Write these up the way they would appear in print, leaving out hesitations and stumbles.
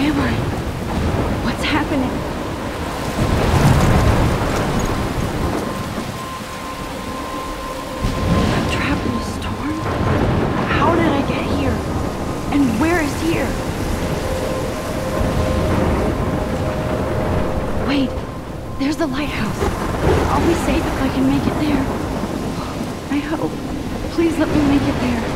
am I? What's happening? I'm trapped in a storm? How did I get here? And where is here? Wait, there's the lighthouse. I'll be safe if I can make it there. I hope. Please let me make it there.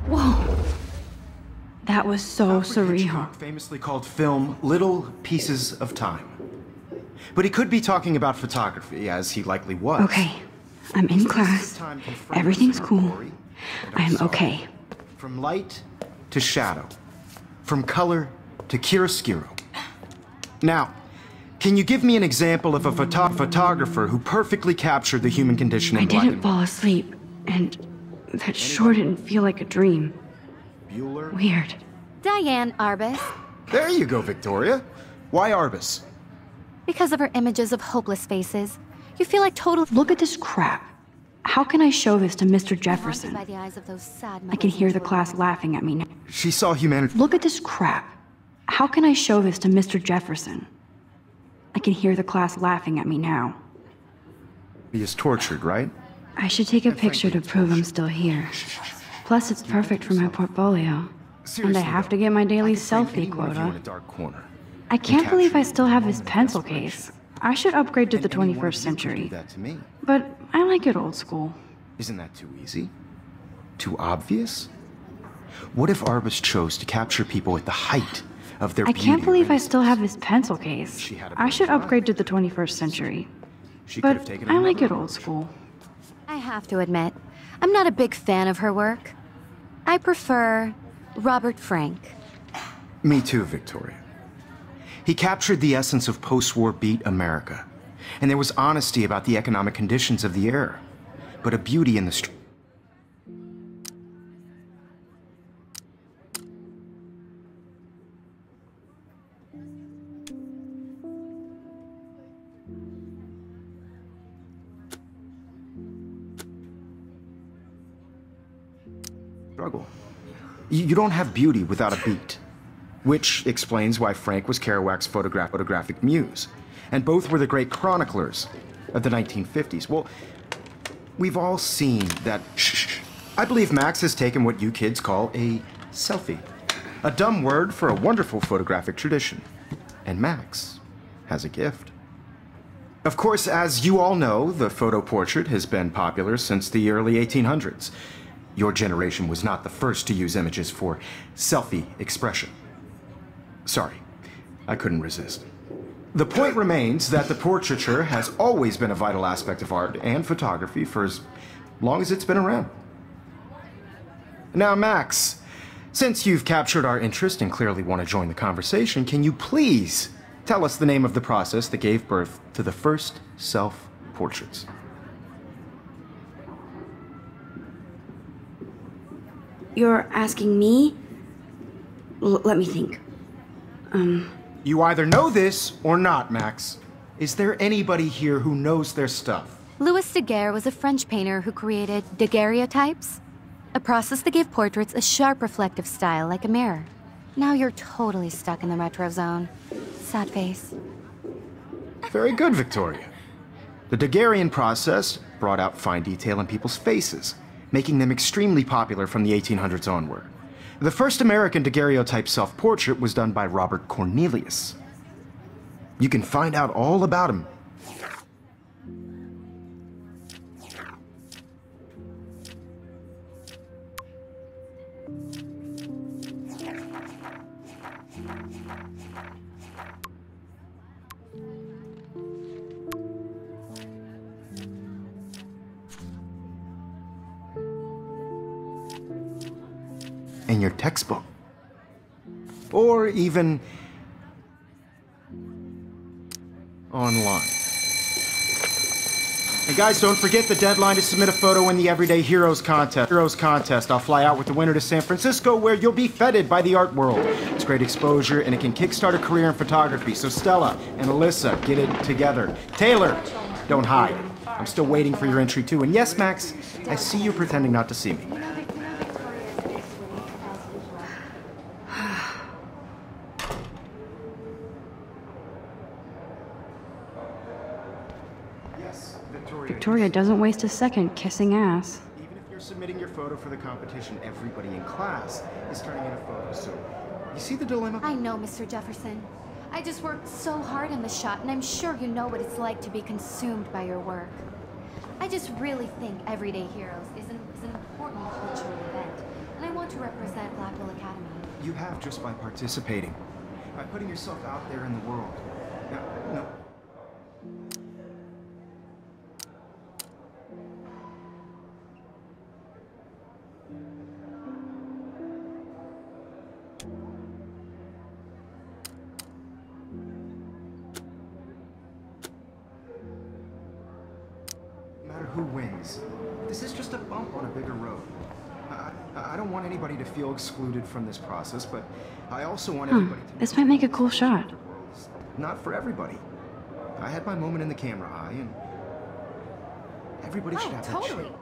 Whoa. That was so surreal. Hitchcock famously called film little pieces of time. But he could be talking about photography, as he likely was. Okay, I'm in class. Everything's cool. I am okay. From light to shadow. From color to chiaroscuro. Now, can you give me an example of a photographer who perfectly captured the human condition in black and white? I didn't fall asleep, and that sure didn't feel like a dream. Bueller? Weird. Diane Arbus. There you go, Victoria. Why Arbus? Because of her images of hopeless faces. You feel like total... Look at this crap. How can I show this to Mr. Jefferson? By the eyes of those sad I can hear the class laughing at me now. She saw humanity... Look at this crap. How can I show this to Mr. Jefferson? I can hear the class laughing at me now. He is tortured, right? I should take a picture to prove I'm still here. Plus, it's perfect for my portfolio. And I have to get my daily selfie quota. I can't believe I still have this pencil case. I should upgrade to the 21st century. But I like it old school. Isn't that too easy? Too obvious? What if Arbus chose to capture people at the height of their beauty? I can't believe I still have this pencil case. I should upgrade to the 21st century. But I like it old school. I have to admit, I'm not a big fan of her work. I prefer Robert Frank. Me too, Victoria. He captured the essence of post-war beat America. And there was honesty about the economic conditions of the era. But a beauty in the street. Struggle. You don't have beauty without a beat. Which explains why Frank was Kerouac's photographic muse. And both were the great chroniclers of the 1950s. Well, we've all seen that. I believe Max has taken what you kids call a selfie. A dumb word for a wonderful photographic tradition. And Max has a gift. Of course, as you all know, the photo portrait has been popular since the early 1800s. Your generation was not the first to use images for selfie expression. Sorry, I couldn't resist. The point remains that the portraiture has always been a vital aspect of art and photography for as long as it's been around. Now, Max, since you've captured our interest and clearly want to join the conversation, can you please tell us the name of the process that gave birth to the first self-portraits? You're asking me? Let me think. You either know this or not, Max. Is there anybody here who knows their stuff? Louis Daguerre was a French painter who created daguerreotypes, a process that gave portraits a sharp reflective style like a mirror. Now you're totally stuck in the retro zone. Sad face. Very good, Victoria. The Daguerrean process brought out fine detail in people's faces, making them extremely popular from the 1800s onward. The first American daguerreotype self-portrait was done by Robert Cornelius. You can find out all about him. In your textbook. Or even online. And guys, don't forget the deadline to submit a photo in the Everyday Heroes contest. I'll fly out with the winner to San Francisco, where you'll be feted by the art world. It's great exposure, and it can kickstart a career in photography. So Stella and Alyssa, get it together. Taylor, don't hide. I'm still waiting for your entry too. And yes, Max, I see you pretending not to see me. Victoria doesn't waste a second kissing ass. Even if you're submitting your photo for the competition, everybody in class is turning in a photo, so you see the dilemma? I know, Mr. Jefferson. I just worked so hard on the shot, and I'm sure you know what it's like to be consumed by your work. I just really think Everyday Heroes is an important cultural event, and I want to represent Blackwell Academy. You have just by participating, by putting yourself out there in the world. No. No matter who wins, this is just a bump on a bigger road. I don't want anybody to feel excluded from this process, but I also want everybody to... This might make a cool shot. Not for everybody. I had my moment in the camera eye, and everybody should have that shot.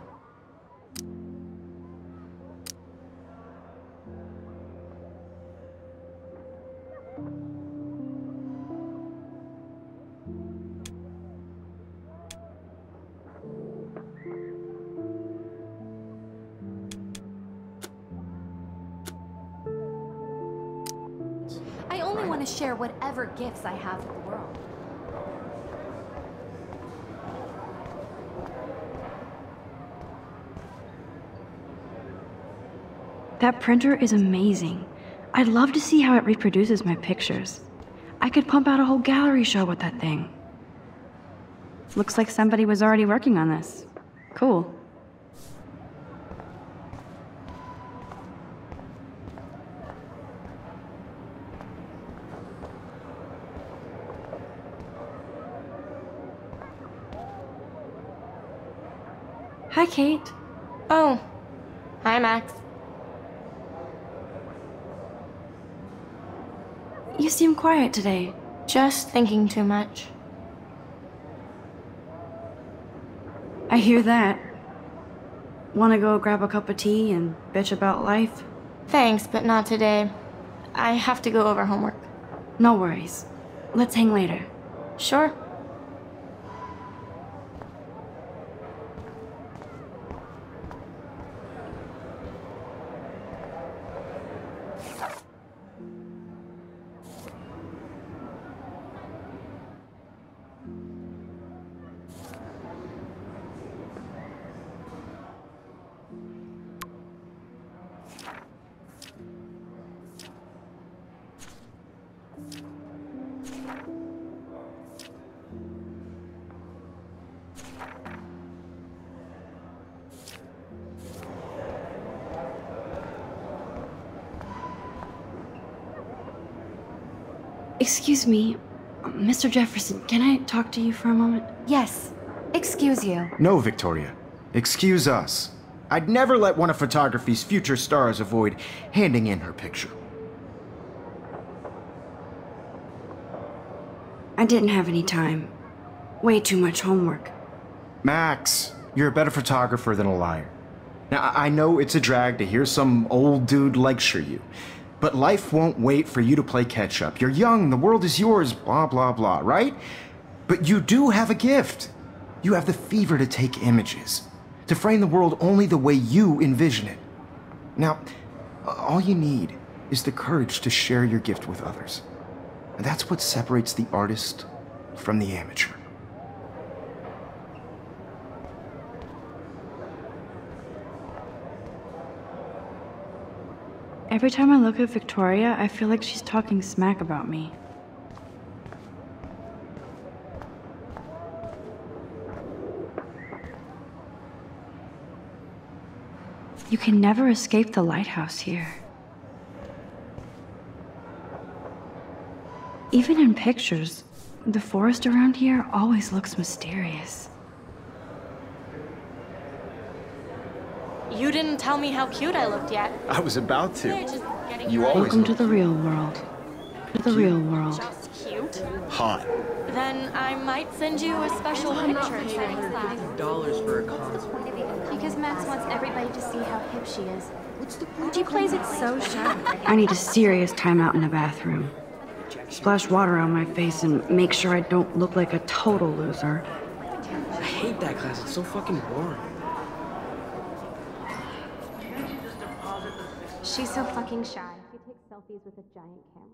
I only want to share whatever gifts I have with the world. That printer is amazing. I'd love to see how it reproduces my pictures. I could pump out a whole gallery show with that thing. Looks like somebody was already working on this. Cool. Hi, Kate. Oh. Hi, Max. You seem quiet today. Just thinking too much. I hear that. Wanna go grab a cup of tea and bitch about life? Thanks, but not today. I have to go over homework. No worries. Let's hang later. Sure. Excuse me, Mr. Jefferson, can I talk to you for a moment? Yes. Excuse you. No, Victoria. Excuse us. I'd never let one of photography's future stars avoid handing in her picture. I didn't have any time. Way too much homework. Max, you're a better photographer than a liar. Now, I know it's a drag to hear some old dude lecture you, but life won't wait for you to play catch-up. You're young, the world is yours, blah, blah, blah, right? But you do have a gift. You have the fever to take images, to frame the world only the way you envision it. Now, all you need is the courage to share your gift with others. And that's what separates the artist from the amateur. Every time I look at Victoria, I feel like she's talking smack about me. You can never escape the lighthouse here. Even in pictures, the forest around here always looks mysterious. You didn't tell me how cute I looked yet. I was about to. You always Welcome to the real world. To the real world. Just cute. hot. Then I might send you a special picture. $150 for a concert. Because Max wants everybody to see how hip she is. She plays it so sharp. I need a serious timeout in the bathroom. Splash water on my face and make sure I don't look like a total loser. I hate that class. It's so fucking boring. She's so fucking shy. She takes selfies with a giant camera.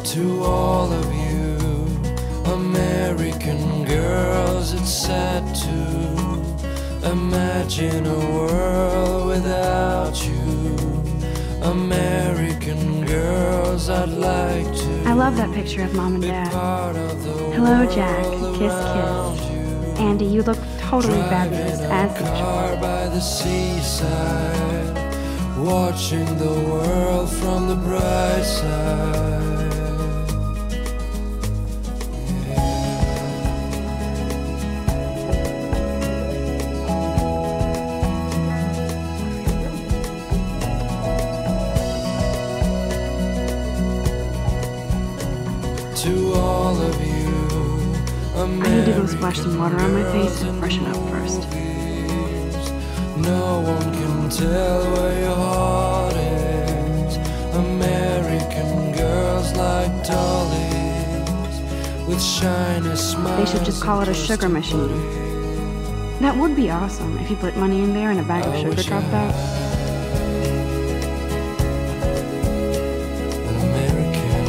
To all of you American girls, it's sad to imagine a world without you. American girls, I'd like to I love that picture of Mom and be Dad. part of the Hello, Jack. world Kiss, around kiss. you. Andy, you look totally fabulous Driving as a the car by the seaside, watching the world from the bright side. To all of you, I need to go splash some water on my face and freshen up first. No one can tell where your heart is. American girls like dollies with shiny smiles. They should just call it a sugar machine. That would be awesome if you put money in there and a bag of sugar dropped out. An American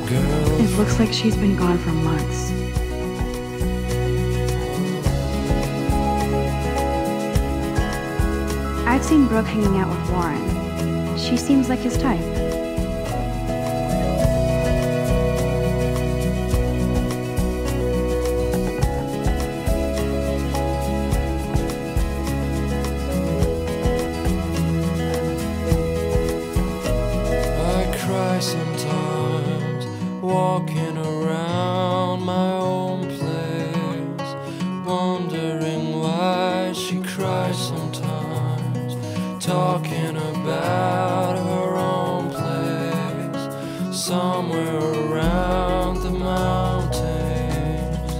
girl. It looks like she's been gone for months. I've seen Brooke hanging out with Warren. She seems like his type. I cry sometimes, walking around my own place, wondering why she cries sometimes, talking about her own place, somewhere around the mountains.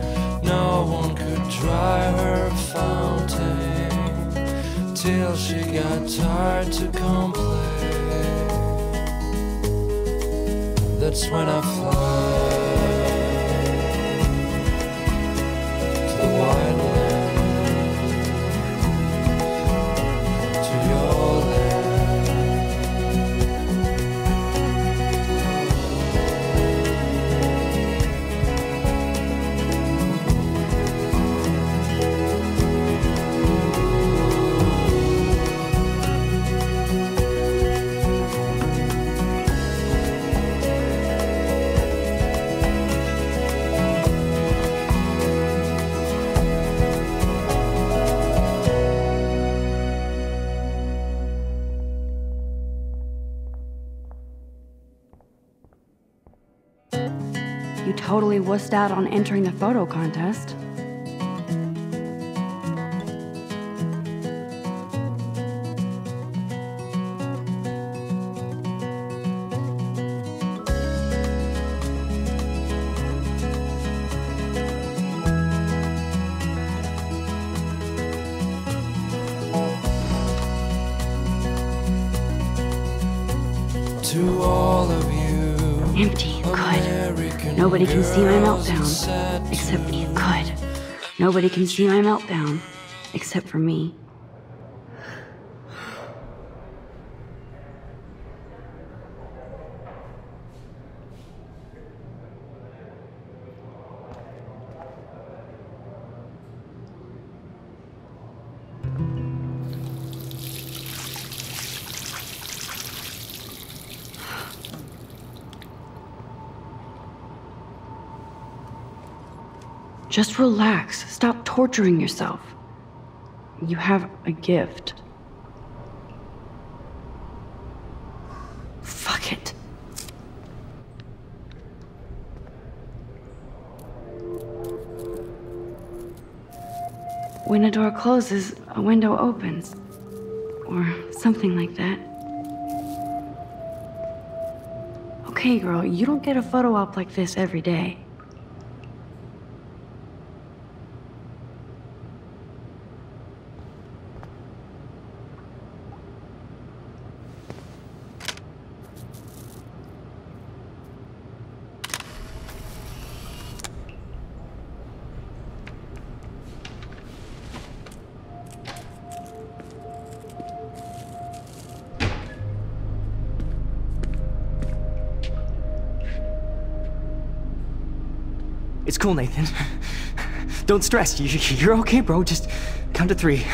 No one could dry her fountain till she got tired to complain. That's when I fly to the wide land, to your land. you totally wussed out on entering the photo contest. To all of you, Empty. Good. Nobody can see my meltdown. Except me. Good. Nobody can see my meltdown. Except for me. Just relax. Stop torturing yourself. You have a gift. Fuck it. When a door closes, a window opens. Or something like that. Okay, girl, you don't get a photo op like this every day. It's cool, Nathan. Don't stress. You're okay, bro. Just count to 3.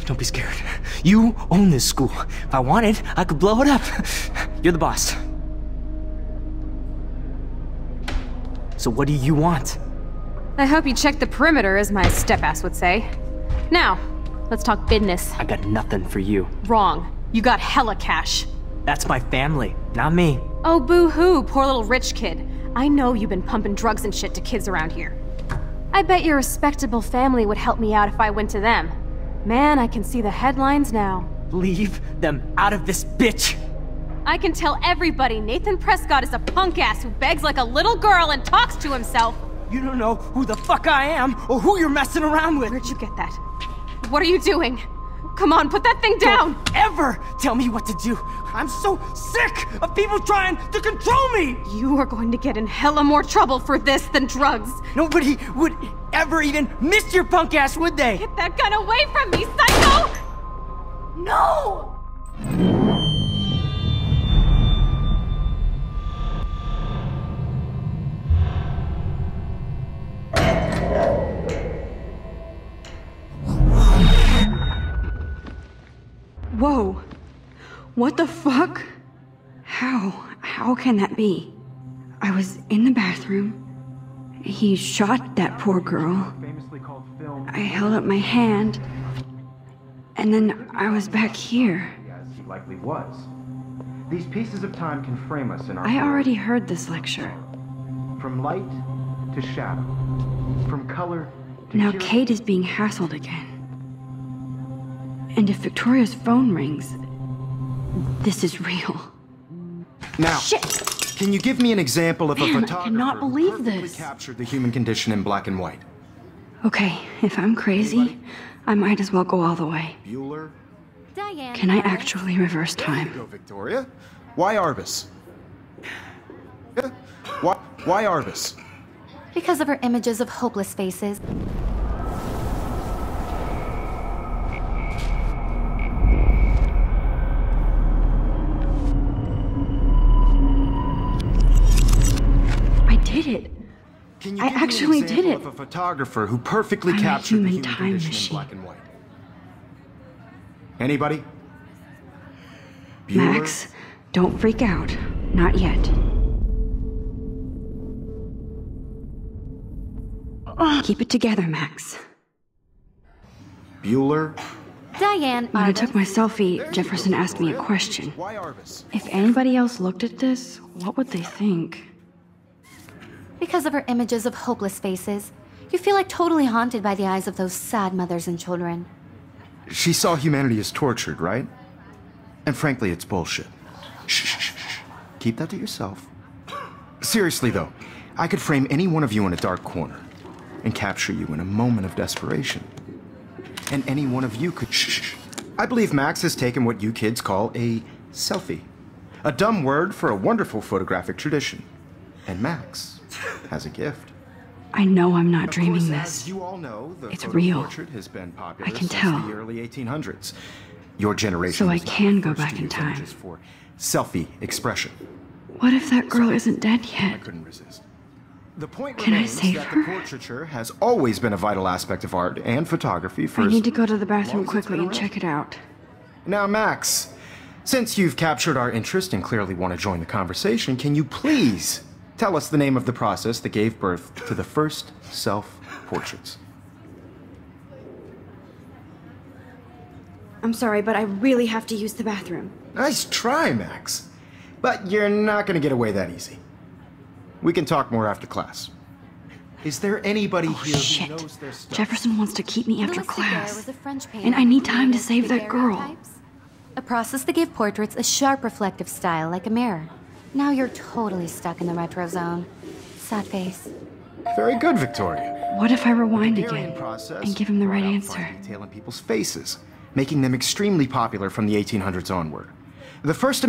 Don't be scared. You own this school. If I wanted, I could blow it up. You're the boss. So what do you want? I hope you checked the perimeter, as my step-ass would say. Now, let's talk business. I got nothing for you. Wrong. You got hella cash. That's my family, not me. Oh, boo-hoo, poor little rich kid. I know you've been pumping drugs and shit to kids around here. I bet your respectable family would help me out if I went to them. Man, I can see the headlines now. Leave them out of this bitch! I can tell everybody Nathan Prescott is a punk ass who begs like a little girl and talks to himself. You don't know who the fuck I am or who you're messing around with. Where'd you get that? What are you doing? Come on, put that thing down! Don't ever tell me what to do! I'm so sick of people trying to control me! You are going to get in hella more trouble for this than drugs. Nobody would ever even miss your punk ass, would they? Get that gun away from me, psycho! No! Whoa. What the fuck? How can that be? I was in the bathroom. He shot that poor girl. I held up my hand. And then I was back here. As he likely was. These pieces of time can frame us in our I already heard this lecture. From light to shadow. From color to Now Kate is being hassled again. And if Victoria's phone rings, this is real. Now, Shit! Can you give me an example of a Man, I photographer cannot believe who perfectly this. captured the human condition in black and white? Okay, if I'm crazy, I might as well go all the way. Bueller? Diane. Can I actually reverse There time? you go, Victoria. Why Arbus? Yeah. Why Arbus? Because of her images of hopeless faces. Did it. Can you I give me actually an example did it. of a photographer who perfectly I'm a captured the human human time condition machine. in black and white? Anybody? Bueller? Max, don't freak out. Not yet. Keep it together, Max. Bueller? Diane. When I took my selfie, Jefferson asked me a question. Why Arbus? If anybody else looked at this, what would they think? Because of her images of hopeless faces, you feel like totally haunted by the eyes of those sad mothers and children. She saw humanity as tortured, right? And frankly, it's bullshit. Shh, shh, shh, shh. Keep that to yourself. Seriously, though, I could frame any one of you in a dark corner and capture you in a moment of desperation. And any one of you could... Shh, shh. I believe Max has taken what you kids call a selfie. A dumb word for a wonderful photographic tradition. And Max has a gift. I know I'm not Of dreaming course, this. as you all know, the It's photo real. portrait has been popular I can since tell. the early 1800s. Your generation So I was not can the go first back to in use time. images for selfie expression. What if that girl isn't dead I yet? couldn't resist. The point Can I remains save that her? the portraiture has always been a vital aspect of art and photography for I as need to go to the long bathroom as it's quickly been and around. check it out. Now, Max, since you've captured our interest and clearly want to join the conversation, can you please tell us the name of the process that gave birth to the first self-portraits? I'm sorry, but I really have to use the bathroom. Nice try, Max. But you're not going to get away that easy. We can talk more after class. Is there anybody here Shit. who knows their stuff? Jefferson wants to keep me after Louis Daguerre class. was a French painter And I need who time to created save that girl. daguerreotypes, a process that gave portraits a sharp reflective style like a mirror. Now you're totally stuck in the retro zone. Sad face. Very good, Victoria. What if I rewind Daguerrean again process and give him the right brought out answer? fine detail in people's faces, making them extremely popular from the 1800s onward. The first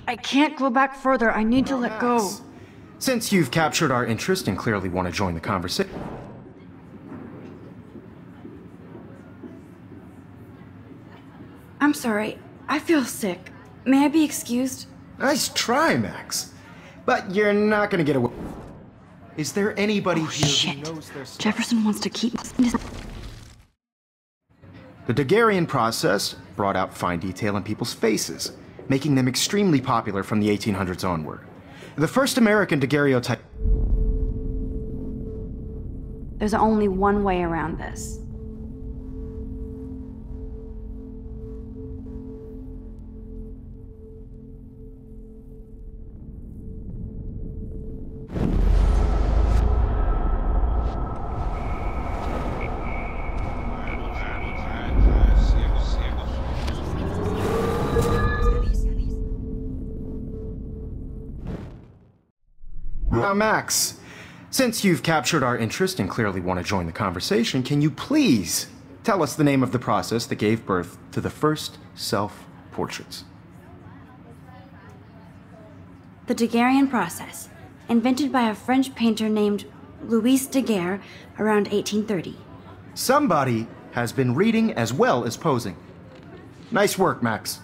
I can't go back further. I need to let go. Since you've captured our interest and clearly want to join the conversation. I'm sorry. I feel sick. May I be excused? Nice try, Max. But you're not going to get away. Is there anybody here Shit. who knows their stuff? Jefferson wants to keep... The Daguerrean process brought out fine detail in people's faces, making them extremely popular from the 1800s onward. The first American daguerreotype... There's only one way around this. Now, Max, since you've captured our interest and clearly want to join the conversation, can you please tell us the name of the process that gave birth to the first self-portraits? The Daguerrean process, invented by a French painter named Louis Daguerre around 1830. Somebody has been reading as well as posing. Nice work, Max.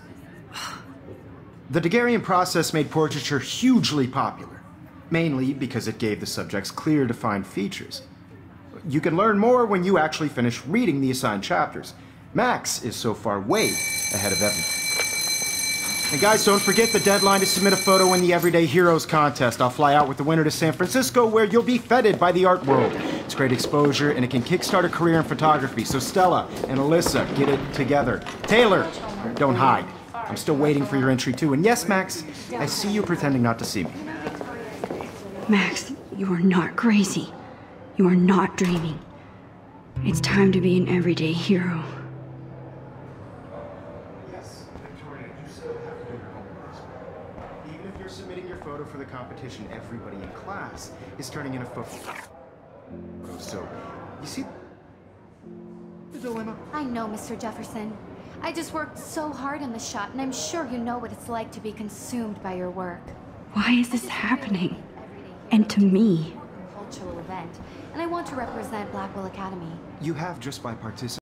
The Daguerrean process made portraiture hugely popular, mainly because it gave the subjects clear, defined features. You can learn more when you actually finish reading the assigned chapters. Max is so far way ahead of everyone. And guys, don't forget the deadline to submit a photo in the Everyday Heroes contest. I'll fly out with the winner to San Francisco, where you'll be feted by the art world. It's great exposure, and it can kickstart a career in photography. So Stella and Alyssa, get it together. Taylor, don't hide. I'm still waiting for your entry too. And yes, Max, I see you pretending not to see me. Max, you are not crazy. You are not dreaming. It's time to be an everyday hero. Yes, Victoria, you still have to do your homework. Even if you're submitting your photo for the competition, everybody in class is turning in a photo. So, you see the dilemma? I know, Mr. Jefferson. I just worked so hard on the shot, and I'm sure you know what it's like to be consumed by your work. Why is this happening? And to me? Cultural event, and I want to represent Blackwell Academy. You have just by participating.